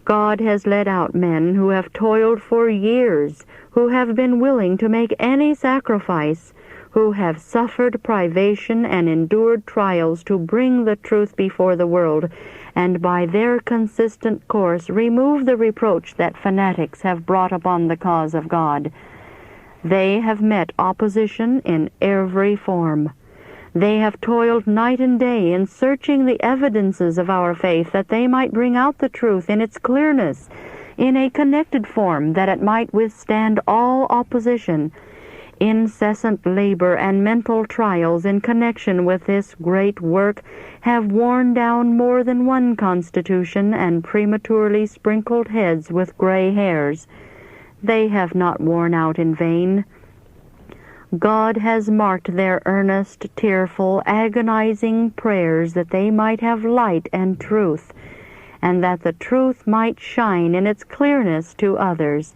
God has led out men who have toiled for years, who have been willing to make any sacrifice, who have suffered privation and endured trials to bring the truth before the world, and by their consistent course remove the reproach that fanatics have brought upon the cause of God. They have met opposition in every form. They have toiled night and day in searching the evidences of our faith, that they might bring out the truth in its clearness, in a connected form, that it might withstand all opposition. Incessant labor and mental trials in connection with this great work have worn down more than one constitution and prematurely sprinkled heads with gray hairs. They have not worn out in vain. God has marked their earnest, tearful, agonizing prayers, that they might have light and truth, and that the truth might shine in its clearness to others.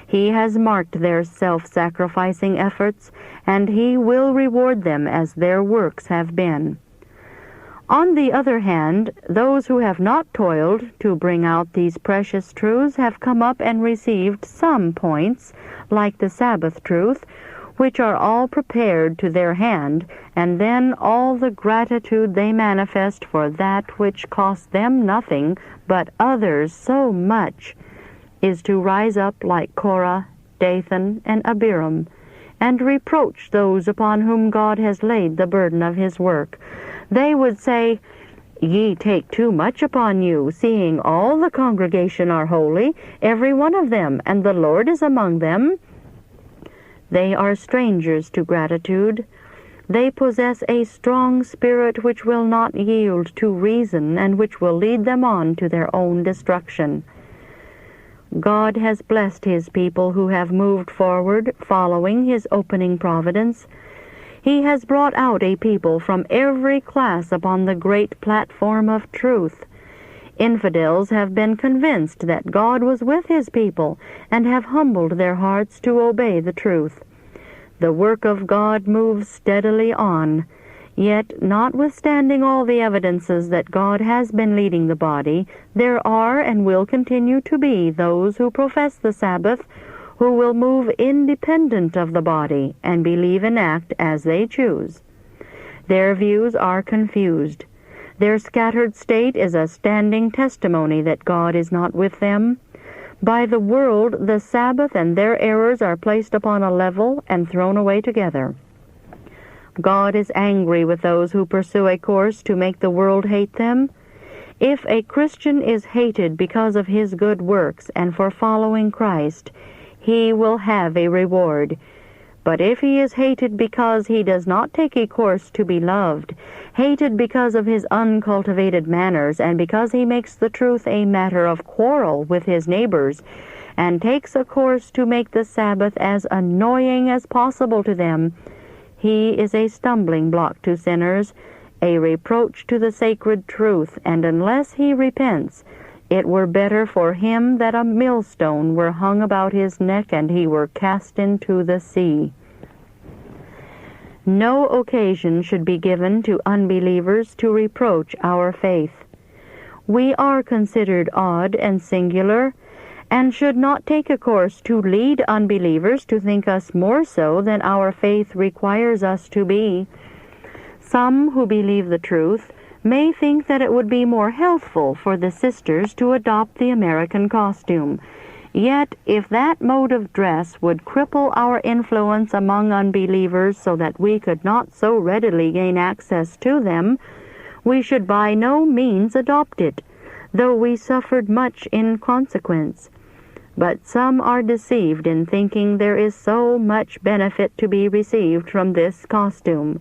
He has marked their self-sacrificing efforts, and He will reward them as their works have been. On the other hand, those who have not toiled to bring out these precious truths have come up and received some points, like the Sabbath truth, which are all prepared to their hand, and then all the gratitude they manifest for that which cost them nothing, but others so much, is to rise up like Korah, Dathan, and Abiram, and reproach those upon whom God has laid the burden of His work. They would say, "Ye take too much upon you, seeing all the congregation are holy, every one of them, and the Lord is among them." They are strangers to gratitude. They possess a strong spirit which will not yield to reason, and which will lead them on to their own destruction. God has blessed His people who have moved forward, following His opening providence. He has brought out a people from every class upon the great platform of truth. Infidels have been convinced that God was with His people, and have humbled their hearts to obey the truth. The work of God moves steadily on. Yet, notwithstanding all the evidences that God has been leading the body, there are and will continue to be those who profess the Sabbath, who will move independent of the body, and believe and act as they choose. Their views are confused. Their scattered state is a standing testimony that God is not with them. By the world, the Sabbath and their errors are placed upon a level and thrown away together. God is angry with those who pursue a course to make the world hate them. If a Christian is hated because of his good works and for following Christ, he will have a reward. But if he is hated because he does not take a course to be loved, hated because of his uncultivated manners, and because he makes the truth a matter of quarrel with his neighbors, and takes a course to make the Sabbath as annoying as possible to them, he is a stumbling block to sinners, a reproach to the sacred truth, and unless he repents, it were better for him that a millstone were hung about his neck and he were cast into the sea. No occasion should be given to unbelievers to reproach our faith. We are considered odd and singular, and should not take a course to lead unbelievers to think us more so than our faith requires us to be. Some who believe the truth may think that it would be more healthful for the sisters to adopt the American costume. Yet, if that mode of dress would cripple our influence among unbelievers so that we could not so readily gain access to them, we should by no means adopt it, though we suffered much in consequence. But some are deceived in thinking there is so much benefit to be received from this costume.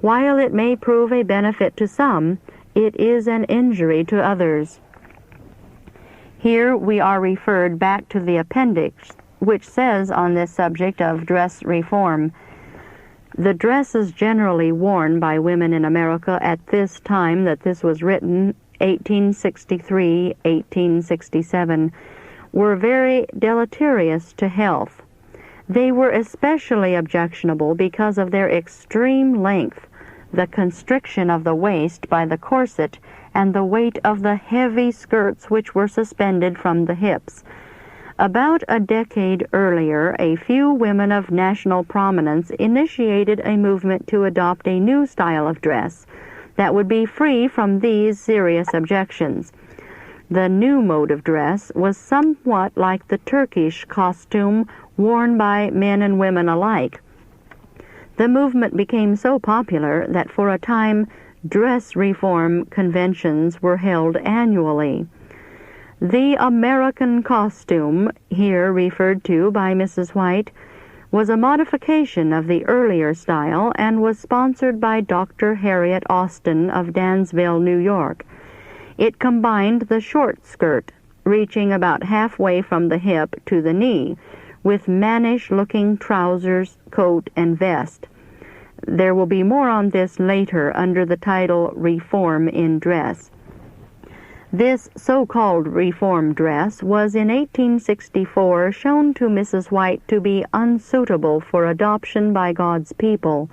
While it may prove a benefit to some, it is an injury to others. Here we are referred back to the appendix, which says on this subject of dress reform, "The dresses generally worn by women in America at this time that this was written, 1863, 1867, were very deleterious to health. They were especially objectionable because of their extreme length, the constriction of the waist by the corset, and the weight of the heavy skirts which were suspended from the hips. About a decade earlier, a few women of national prominence initiated a movement to adopt a new style of dress that would be free from these serious objections. The new mode of dress was somewhat like the Turkish costume worn by men and women alike. The movement became so popular that for a time dress reform conventions were held annually. The American costume, here referred to by Mrs. White, was a modification of the earlier style and was sponsored by Dr. Harriet Austin of Dansville, New York. It combined the short skirt, reaching about halfway from the hip to the knee, with mannish-looking trousers, coat, and vest. There will be more on this later under the title Reform in Dress. This so-called reform dress was in 1864 shown to Mrs. White to be unsuitable for adoption by God's people.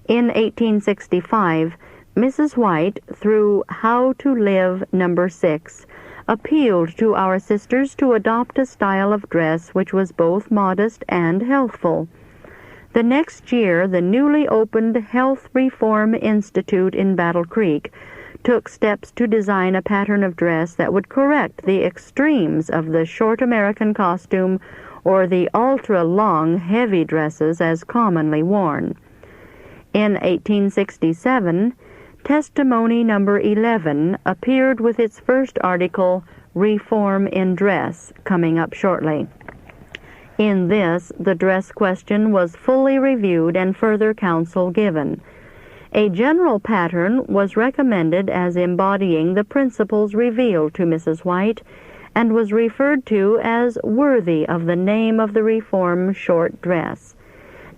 In 1865, Mrs. White, through How to Live No. 6, appealed to our sisters to adopt a style of dress which was both modest and healthful. The next year, the newly opened Health Reform Institute in Battle Creek took steps to design a pattern of dress that would correct the extremes of the short American costume or the ultra-long heavy dresses as commonly worn. In 1867, Testimony No. 11 appeared with its first article, Reform in Dress, coming up shortly. In this, the dress question was fully reviewed and further counsel given. A general pattern was recommended as embodying the principles revealed to Mrs. White and was referred to as worthy of the name of the reform short dress.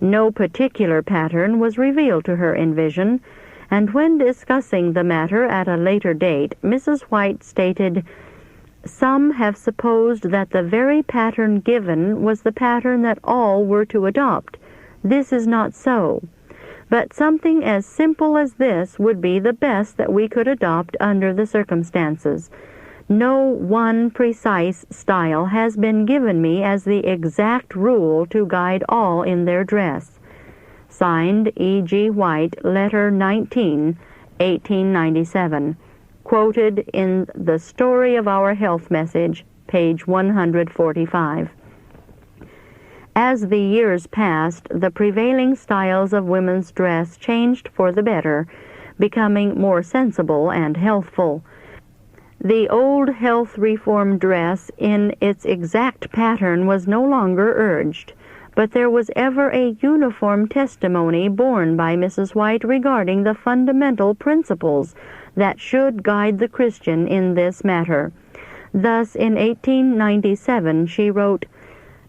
No particular pattern was revealed to her in vision, and when discussing the matter at a later date, Mrs. White stated, "Some have supposed that the very pattern given was the pattern that all were to adopt. This is not so. But something as simple as this would be the best that we could adopt under the circumstances. No one precise style has been given me as the exact rule to guide all in their dress." Signed, E. G. White, Letter 19, 1897. Quoted in The Story of Our Health Message, page 145. As the years passed, the prevailing styles of women's dress changed for the better, becoming more sensible and healthful. The old health reform dress in its exact pattern was no longer urged, but there was ever a uniform testimony borne by Mrs. White regarding the fundamental principles that should guide the Christian in this matter. Thus, in 1897, she wrote,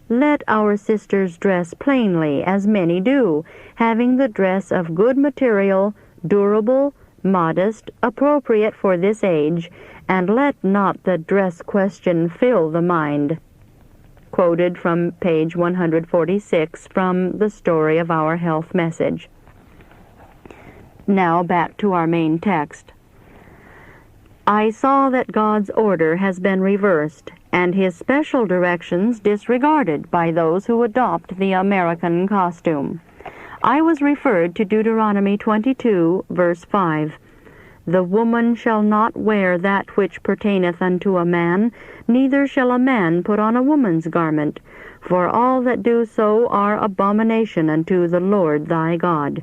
"Let our sisters dress plainly, as many do, having the dress of good material, durable, modest, appropriate for this age, and let not the dress question fill the mind." Quoted from page 146 from The Story of Our Health Message. Now back to our main text. "I saw that God's order has been reversed, and His special directions disregarded by those who adopt the American costume. I was referred to Deuteronomy 22, verse 5. The woman shall not wear that which pertaineth unto a man, neither shall a man put on a woman's garment, for all that do so are abomination unto the Lord thy God.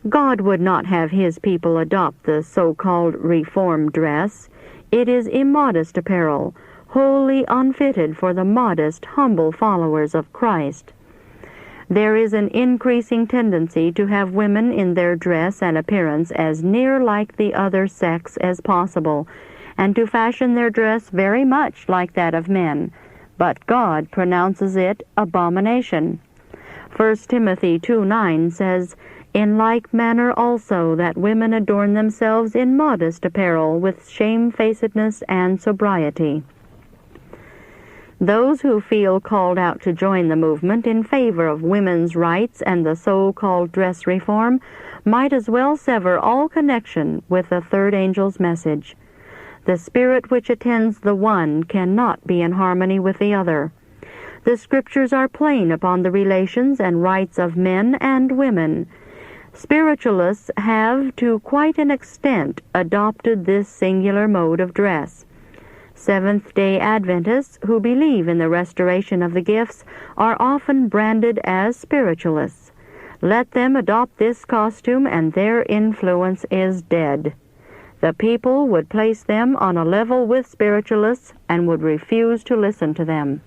God would not have His people adopt the so-called reform dress. It is immodest apparel, wholly unfitted for the modest, humble followers of Christ. There is an increasing tendency to have women in their dress and appearance as near like the other sex as possible, and to fashion their dress very much like that of men, but God pronounces it abomination. 1 Timothy 2:9 says, In like manner also that women adorn themselves in modest apparel with shamefacedness and sobriety. Those who feel called out to join the movement in favor of women's rights and the so-called dress reform might as well sever all connection with the third angel's message. The spirit which attends the one cannot be in harmony with the other. The Scriptures are plain upon the relations and rights of men and women. Spiritualists have, to quite an extent, adopted this singular mode of dress. Seventh-day Adventists who believe in the restoration of the gifts are often branded as spiritualists. Let them adopt this costume and their influence is dead. The people would place them on a level with spiritualists and would refuse to listen to them.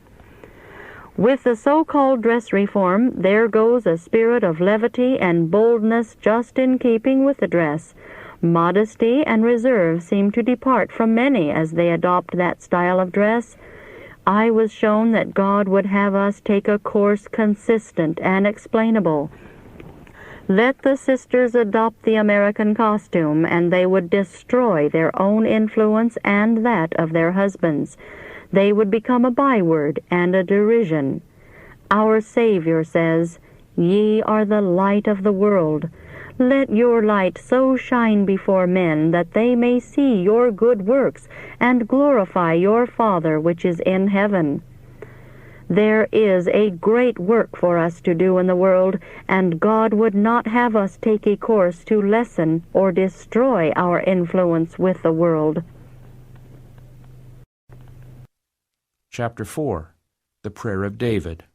With the so-called dress reform, there goes a spirit of levity and boldness just in keeping with the dress. Modesty and reserve seem to depart from many as they adopt that style of dress. I was shown that God would have us take a course consistent and explainable. Let the sisters adopt the American costume, and they would destroy their own influence and that of their husbands. They would become a byword and a derision. Our Savior says, "Ye are the light of the world. Let your light so shine before men that they may see your good works and glorify your Father which is in heaven." There is a great work for us to do in the world, and God would not have us take a course to lessen or destroy our influence with the world. Chapter 4. The Prayer of David.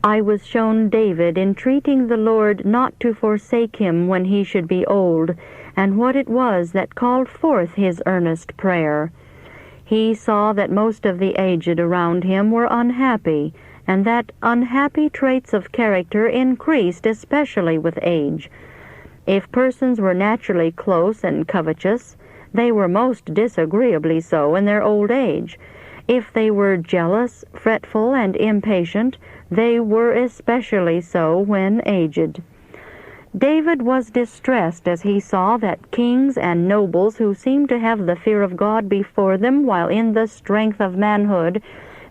I was shown David entreating the Lord not to forsake him when he should be old, and what it was that called forth his earnest prayer. He saw that most of the aged around him were unhappy, and that unhappy traits of character increased especially with age. If persons were naturally close and covetous, they were most disagreeably so in their old age. If they were jealous, fretful, and impatient, they were especially so when aged. David was distressed as he saw that kings and nobles who seemed to have the fear of God before them while in the strength of manhood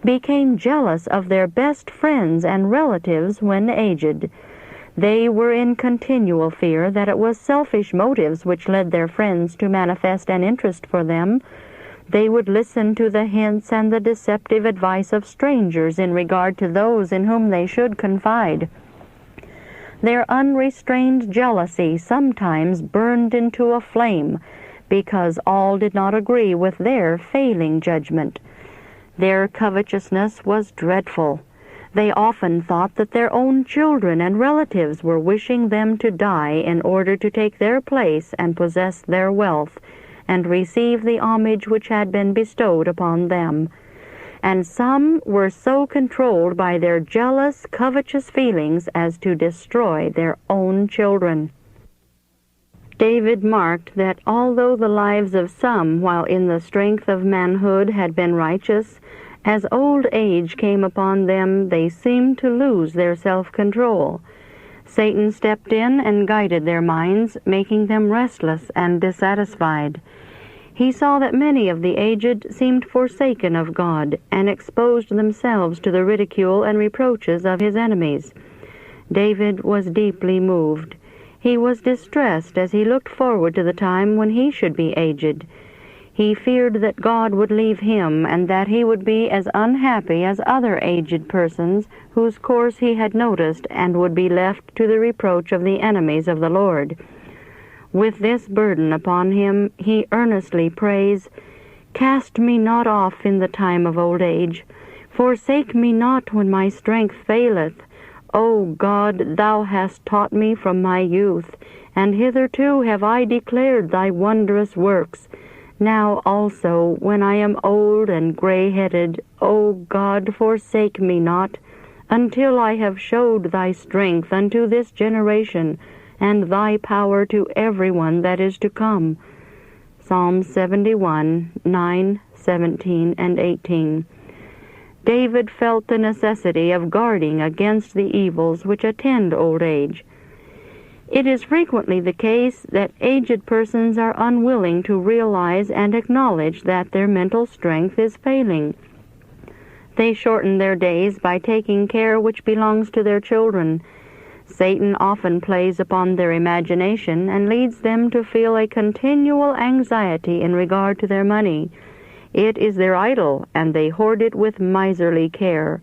became jealous of their best friends and relatives when aged. They were in continual fear that it was selfish motives which led their friends to manifest an interest for them. They would listen to the hints and the deceptive advice of strangers in regard to those in whom they should confide. Their unrestrained jealousy sometimes burned into a flame, because all did not agree with their failing judgment. Their covetousness was dreadful. They often thought that their own children and relatives were wishing them to die in order to take their place and possess their wealth, and receive the homage which had been bestowed upon them. And some were so controlled by their jealous, covetous feelings as to destroy their own children. David marked that although the lives of some, while in the strength of manhood, had been righteous, as old age came upon them, they seemed to lose their self-control. Satan stepped in and guided their minds, making them restless and dissatisfied. He saw that many of the aged seemed forsaken of God, and exposed themselves to the ridicule and reproaches of his enemies. David was deeply moved. He was distressed as he looked forward to the time when he should be aged. He feared that God would leave him, and that he would be as unhappy as other aged persons whose course he had noticed, and would be left to the reproach of the enemies of the Lord. With this burden upon him, he earnestly prays, "Cast me not off in the time of old age. Forsake me not when my strength faileth. O God, thou hast taught me from my youth, and hitherto have I declared thy wondrous works. Now also, when I am old and gray-headed, O God, forsake me not, until I have showed thy strength unto this generation, and thy power to everyone that is to come." Psalm 71, 9, 17, and 18. David felt the necessity of guarding against the evils which attend old age. It is frequently the case that aged persons are unwilling to realize and acknowledge that their mental strength is failing. They shorten their days by taking care which belongs to their children. Satan often plays upon their imagination and leads them to feel a continual anxiety in regard to their money. It is their idol, and they hoard it with miserly care.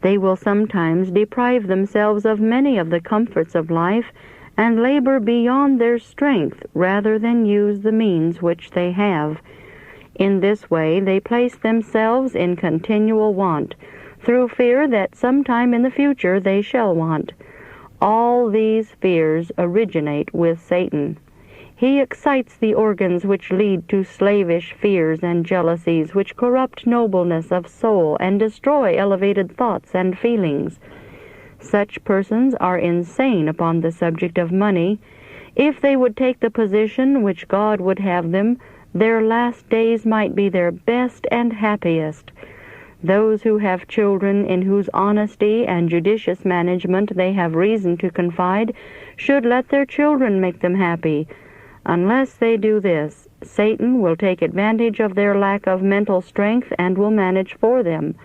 They will sometimes deprive themselves of many of the comforts of life and labor beyond their strength rather than use the means which they have. In this way they place themselves in continual want, through fear that sometime in the future they shall want. All these fears originate with Satan. He excites the organs which lead to slavish fears and jealousies, which corrupt nobleness of soul and destroy elevated thoughts and feelings. Such persons are insane upon the subject of money. If they would take the position which God would have them, their last days might be their best and happiest. Those who have children in whose honesty and judicious management they have reason to confide should let their children make them happy. Unless they do this, Satan will take advantage of their lack of mental strength and will manage for them.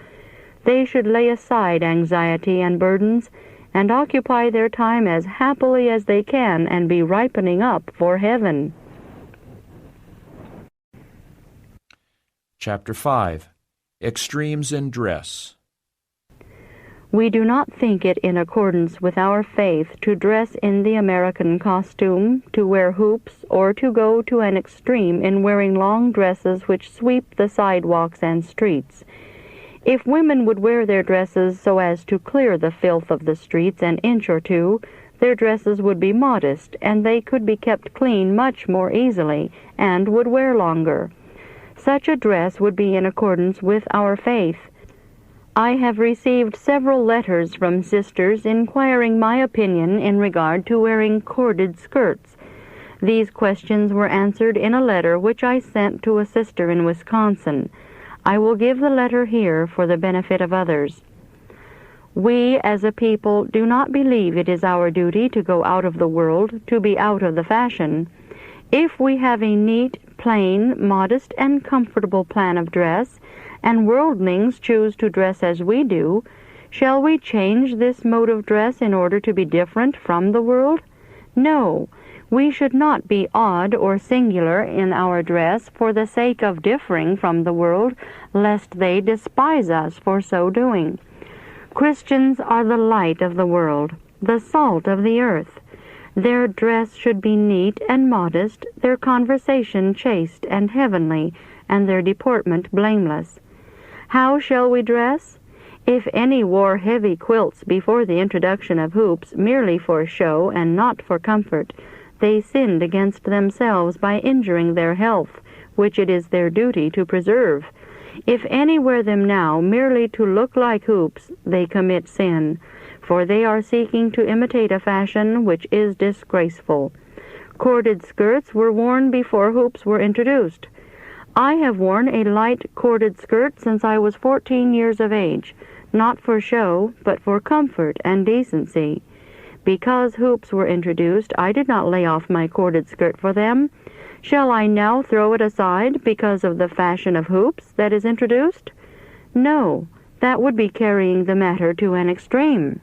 They should lay aside anxiety and burdens and occupy their time as happily as they can and be ripening up for heaven. Chapter 5. Extremes in Dress. We do not think it in accordance with our faith to dress in the American costume, to wear hoops, or to go to an extreme in wearing long dresses which sweep the sidewalks and streets. If women would wear their dresses so as to clear the filth of the streets an inch or two, their dresses would be modest, and they could be kept clean much more easily, and would wear longer. Such a dress would be in accordance with our faith. I have received several letters from sisters inquiring my opinion in regard to wearing corded skirts. These questions were answered in a letter which I sent to a sister in Wisconsin. I will give the letter here for the benefit of others. We, as a people, do not believe it is our duty to go out of the world, to be out of the fashion. If we have a neat, plain, modest, and comfortable plan of dress, and worldlings choose to dress as we do, shall we change this mode of dress in order to be different from the world? No, we should not be odd or singular in our dress for the sake of differing from the world, lest they despise us for so doing. Christians are the light of the world, the salt of the earth. Their dress should be neat and modest, their conversation chaste and heavenly, and their deportment blameless. How shall we dress? If any wore heavy quilts before the introduction of hoops merely for show and not for comfort, they sinned against themselves by injuring their health, which it is their duty to preserve. If any wear them now merely to look like hoops, they commit sin, for they are seeking to imitate a fashion which is disgraceful. Corded skirts were worn before hoops were introduced. I have worn a light corded skirt since I was 14 years of age, not for show, but for comfort and decency. Because hoops were introduced, I did not lay off my corded skirt for them. Shall I now throw it aside because of the fashion of hoops that is introduced? No, that would be carrying the matter to an extreme.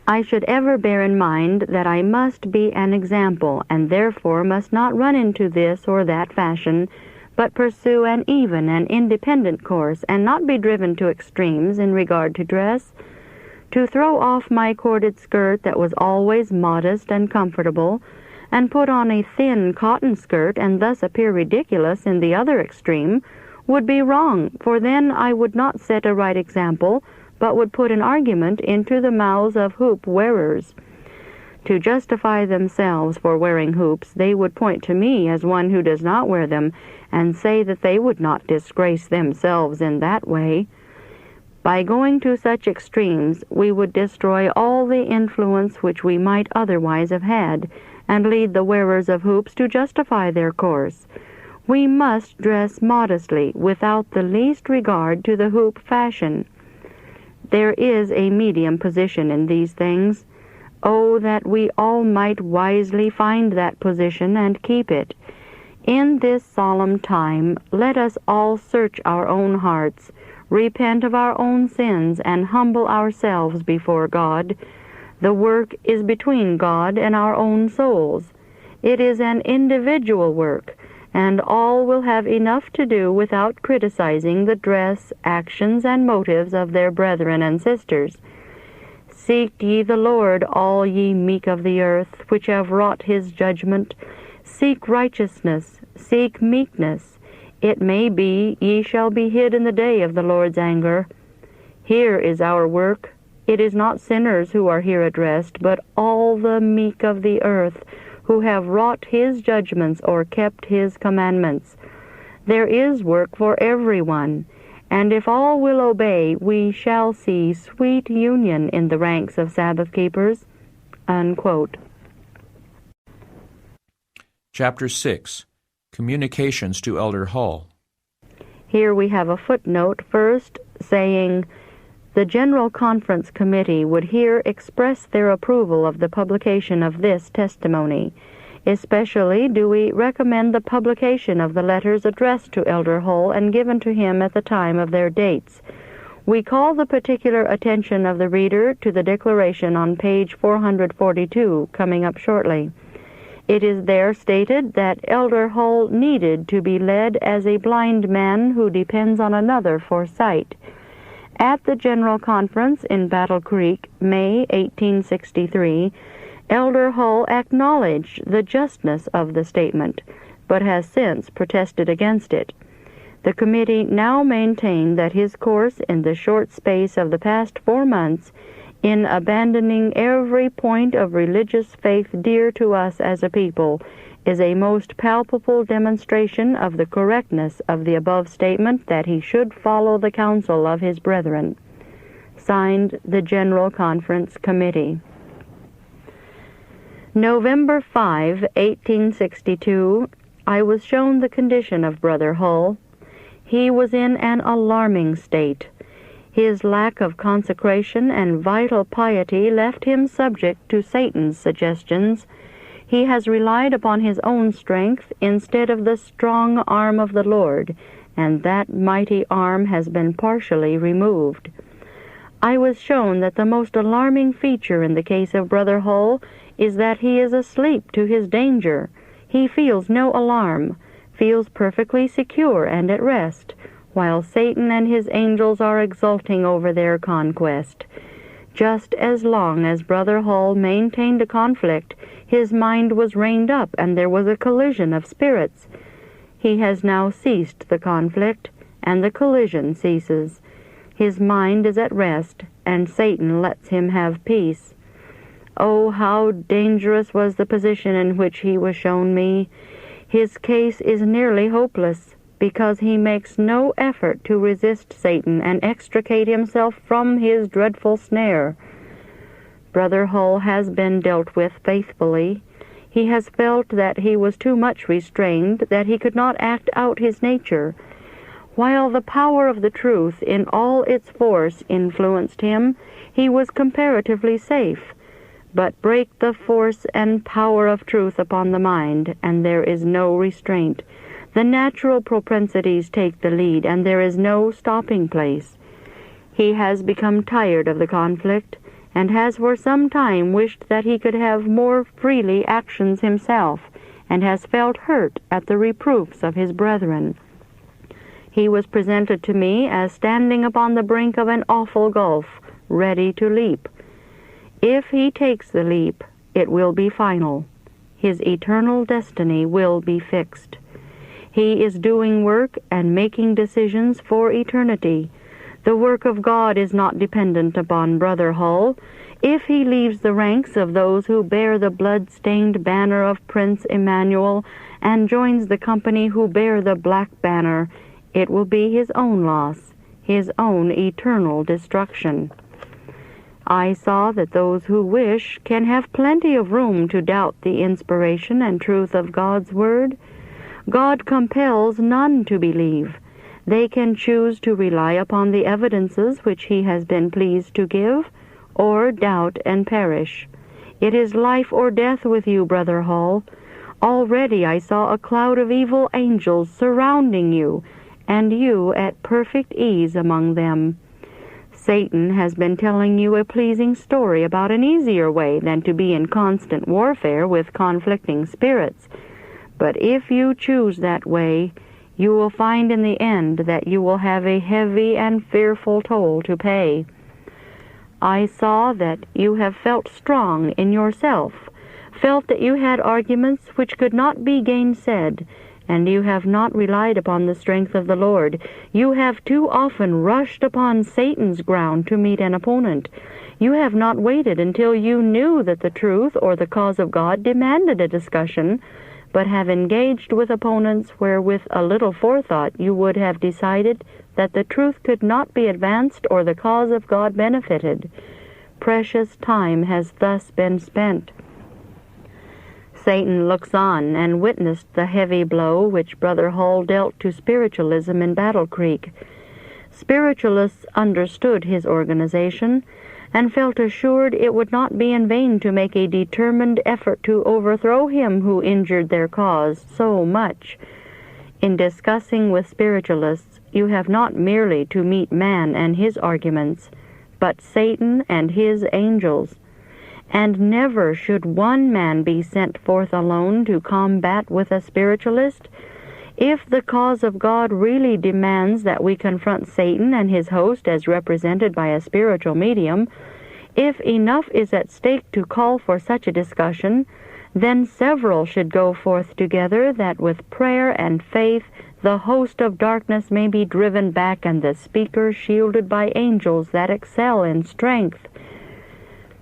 I should ever bear in mind that I must be an example, and therefore must not run into this or that fashion, but pursue an even and independent course, and not be driven to extremes in regard to dress. To throw off my corded skirt that was always modest and comfortable, and put on a thin cotton skirt and thus appear ridiculous in the other extreme, would be wrong, for then I would not set a right example, but would put an argument into the mouths of hoop wearers. To justify themselves for wearing hoops, they would point to me as one who does not wear them, and say that they would not disgrace themselves in that way. By going to such extremes, we would destroy all the influence which we might otherwise have had, and lead the wearers of hoops to justify their course. We must dress modestly, without the least regard to the hoop fashion. There is a medium position in these things. Oh, that we all might wisely find that position and keep it. In this solemn time, let us all search our own hearts, repent of our own sins, and humble ourselves before God. The work is between God and our own souls. It is an individual work, and all will have enough to do without criticizing the dress, actions, and motives of their brethren and sisters. Seek ye the Lord, all ye meek of the earth, which have wrought his judgment. Seek righteousness, seek meekness. It may be ye shall be hid in the day of the Lord's anger. Here is our work. It is not sinners who are here addressed, but all the meek of the earth, who have wrought his judgments or kept his commandments. There is work for everyone, and if all will obey, we shall see sweet union in the ranks of Sabbath keepers." Unquote. Chapter 6. Communications to Elder Hull. Here we have a footnote first saying, "The General Conference Committee would here express their approval of the publication of this testimony. Especially do we recommend the publication of the letters addressed to Elder Hull and given to him at the time of their dates. We call the particular attention of the reader to the declaration on page 442, coming up shortly. It is there stated that Elder Hull needed to be led as a blind man who depends on another for sight. At the General Conference in Battle Creek, May 1863, Elder Hull acknowledged the justness of the statement, but has since protested against it. The committee now maintain that his course in the short space of the past 4 months, in abandoning every point of religious faith dear to us as a people, is a most palpable demonstration of the correctness of the above statement that he should follow the counsel of his brethren." Signed, the General Conference Committee. November 5, 1862, I was shown the condition of Brother Hull. He was in an alarming state. His lack of consecration and vital piety left him subject to Satan's suggestions. He has relied upon his own strength instead of the strong arm of the Lord, and that mighty arm has been partially removed. I was shown that the most alarming feature in the case of Brother Hull is that he is asleep to his danger. He feels no alarm, feels perfectly secure and at rest, while Satan and his angels are exulting over their conquest. Just as long as Brother Hull maintained a conflict, his mind was reined up and there was a collision of spirits. He has now ceased the conflict, and the collision ceases. His mind is at rest, and Satan lets him have peace. Oh, how dangerous was the position in which he was shown me. His case is nearly hopeless, because he makes no effort to resist Satan and extricate himself from his dreadful snare. Brother Hull has been dealt with faithfully. He has felt that he was too much restrained, that he could not act out his nature. While the power of the truth in all its force influenced him, he was comparatively safe. But break the force and power of truth upon the mind, and there is no restraint. The natural propensities take the lead, and there is no stopping place. He has become tired of the conflict, and has for some time wished that he could have more freely actions himself, and has felt hurt at the reproofs of his brethren. He was presented to me as standing upon the brink of an awful gulf, ready to leap. If he takes the leap, it will be final. His eternal destiny will be fixed. He is doing work and making decisions for eternity. The work of God is not dependent upon Brother Hull. If he leaves the ranks of those who bear the blood-stained banner of Prince Emmanuel and joins the company who bear the black banner, it will be his own loss, his own eternal destruction. I saw that those who wish can have plenty of room to doubt the inspiration and truth of God's Word. God compels none to believe. They can choose to rely upon the evidences which He has been pleased to give, or doubt and perish. It is life or death with you, Brother Hull. Already I saw a cloud of evil angels surrounding you, and you at perfect ease among them. Satan has been telling you a pleasing story about an easier way than to be in constant warfare with conflicting spirits. But if you choose that way, you will find in the end that you will have a heavy and fearful toll to pay. I saw that you have felt strong in yourself, felt that you had arguments which could not be gainsaid, and you have not relied upon the strength of the Lord. You have too often rushed upon Satan's ground to meet an opponent. You have not waited until you knew that the truth or the cause of God demanded a discussion, but have engaged with opponents where with a little forethought you would have decided that the truth could not be advanced or the cause of God benefited. Precious time has thus been spent. Satan looks on and witnessed the heavy blow which Brother Hall dealt to spiritualism in Battle Creek. Spiritualists understood his organization and felt assured it would not be in vain to make a determined effort to overthrow him who injured their cause so much. In discussing with spiritualists, you have not merely to meet man and his arguments, but Satan and his angels. And never should one man be sent forth alone to combat with a spiritualist. If the cause of God really demands that we confront Satan and his host as represented by a spiritual medium, if enough is at stake to call for such a discussion, then several should go forth together, that with prayer and faith the host of darkness may be driven back and the speaker shielded by angels that excel in strength.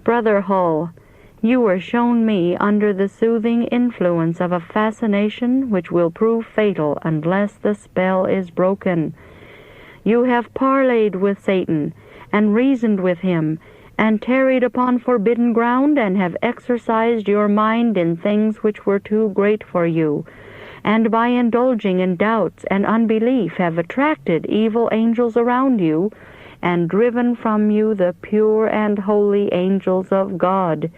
Brother Hull, you were shown me under the soothing influence of a fascination which will prove fatal unless the spell is broken. You have parleyed with Satan, and reasoned with him, and tarried upon forbidden ground, and have exercised your mind in things which were too great for you, and by indulging in doubts and unbelief have attracted evil angels around you, and driven from you the pure and holy angels of God.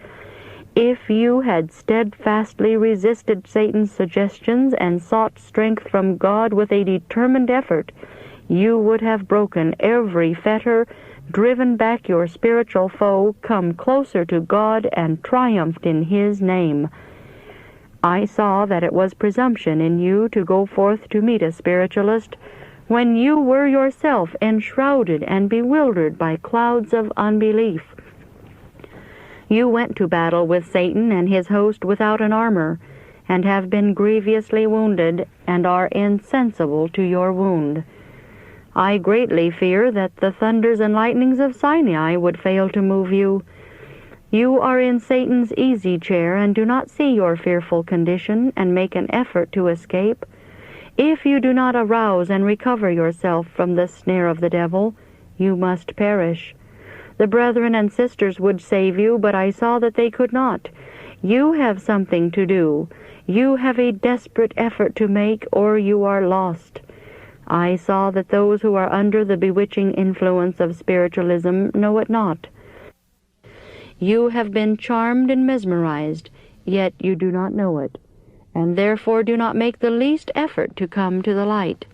If you had steadfastly resisted Satan's suggestions and sought strength from God with a determined effort, you would have broken every fetter, driven back your spiritual foe, come closer to God, and triumphed in His name. I saw that it was presumption in you to go forth to meet a spiritualist when you were yourself enshrouded and bewildered by clouds of unbelief. You went to battle with Satan and his host without an armor, and have been grievously wounded, and are insensible to your wound. I greatly fear that the thunders and lightnings of Sinai would fail to move you. You are in Satan's easy chair, and do not see your fearful condition, and make an effort to escape. If you do not arouse and recover yourself from the snare of the devil, you must perish. The brethren and sisters would save you, but I saw that they could not. You have something to do. You have a desperate effort to make, or you are lost. I saw that those who are under the bewitching influence of spiritualism know it not. You have been charmed and mesmerized, yet you do not know it, and therefore do not make the least effort to come to the light.